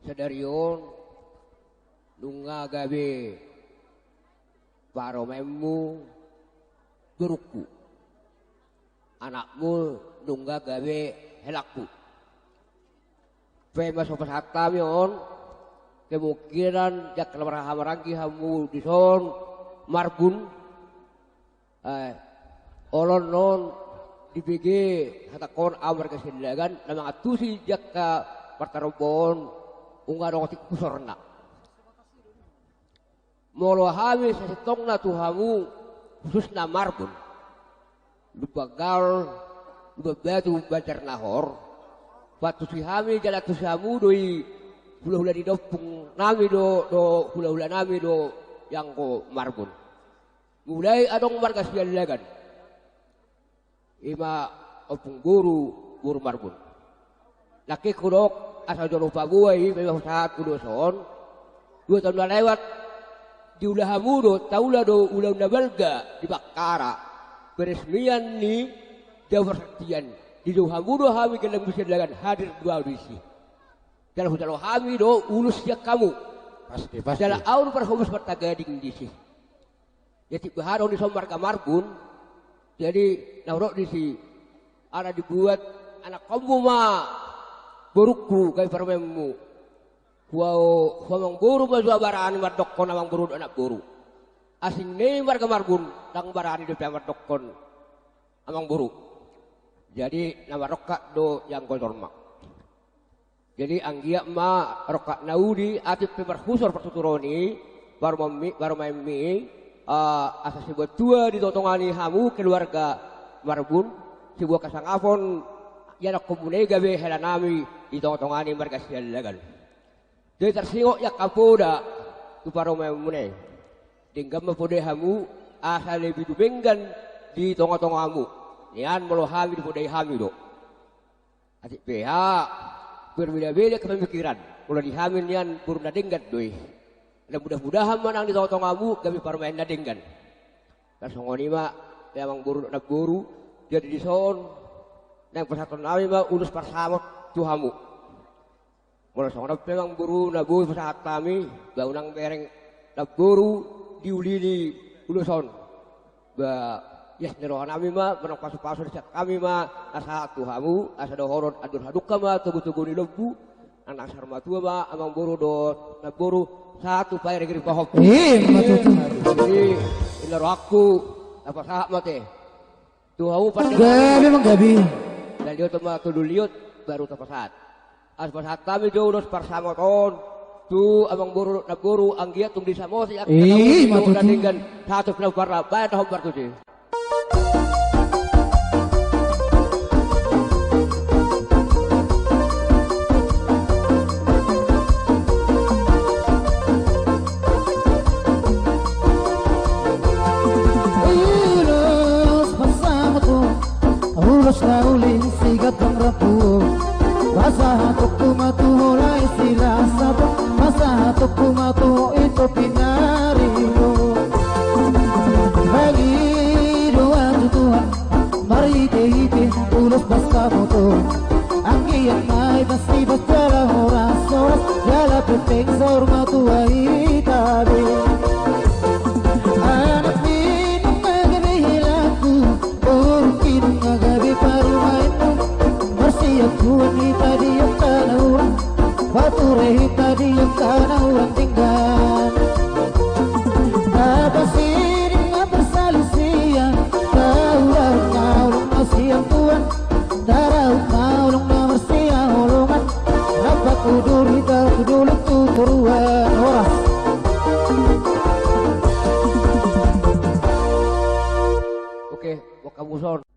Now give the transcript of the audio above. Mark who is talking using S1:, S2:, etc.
S1: Sedarion nunga gabe paromemu guruku, anakmu nunga gabe helakku. Pema sopas hatamion kemungkinan jak kelamarahamarangki hamu dison marbun olon non DPG hatakon amar kesindagan namang atusi jakka partarobon unga rokotik kusorna molo hami sesitongna tuhamu khususna marbun lupagal lubabatu bacar nahor patusi hami jalatu samu doi hula-hula di dopung nami do hula-hula nami do yang ko marbun mulai adong marga sialagan ima opung guru marbun laki kurok asal jono pabuai memang saat kudoson 2 tahun lewat di ulah hamudo taula do ulah nabalga di bakara peresmian ni jawab saktian di do hamudo hami kelam sialagan hadir 2 audisi dalam hutalo hami do ulus jak kamu pasti dalam aur perhumus pertagading disi jadi baharong di sombar marbun jadi naurok di si ada dibuat anak kamu mah burukku kayak permemu wow ngomong buru baju barani mardokon amang buru anak buru asing nih warga marbun dang barani di mardokon amang buru jadi nama rokak do yang kolormak jadi anggia ma rokak naudi atip pemerhusor pertuturoni baru memi asas sebuah tua ditotongani hamu keluarga marbun sebuah kasangafon yana komune gabe helanami ditotongani marga sialagan jadi tersingok ya kapoda tu paro memune tinggam mapode hamu asal lebih dubenggan di tonga-tonga hamu nian molo hami dipodai hami do atik PH berbeda-beda kepemikiran mulai dihamin nian purna denggat doi dan mudah-mudahan manang di tengah-tengah kamu kami parmain nadenggan. Kasongoni mak memang buru nak buru jadi di son nang persatuan kami mak ulus persamot tuhamu. Mulai songon memang buru nak buru persat kami bau nang bereng nak buru diulili uluson. Ba yes nerohan kami mak menang pasu-pasu di kami mak asa tuhamu asa dohoron adur haduka mak tugu-tugu di lebu anak sarma tua mak amang buru do nak buru satu pay regri pahop. Jadi ilaro aku apa sahak mate. Tuhamu pada
S2: gabi mang gabi.
S1: Dan dia tama tuduliot baru tapasat. As pasat kami jauh dos parsamoton. Tu abang buru na buru anggia tung di samosi ak dengan satu pulau barra bayar tahun bartu sih.
S2: Laulin sigat ng rapu Masa hatok kumatu hulay sila sabot Masa hatok kumatu ito pinarilo Bagi doa tutuhan Marite-ite ulos basta moto Ang iyan ay basti basta lang oras-oras Yala puteng sa urma tuwa itabi Anak minong magabi hilaku Urkinong magabi parumain Bersiap wanita di yang tanah orang Faturehita di yang tanah orang tinggal Apa siring bersalusian Taurang naulong masiyang tuan Darau naulong na marsiyang holongan Dapat kudur hita kudulog tuturuan Oras
S1: Oke, wakamuson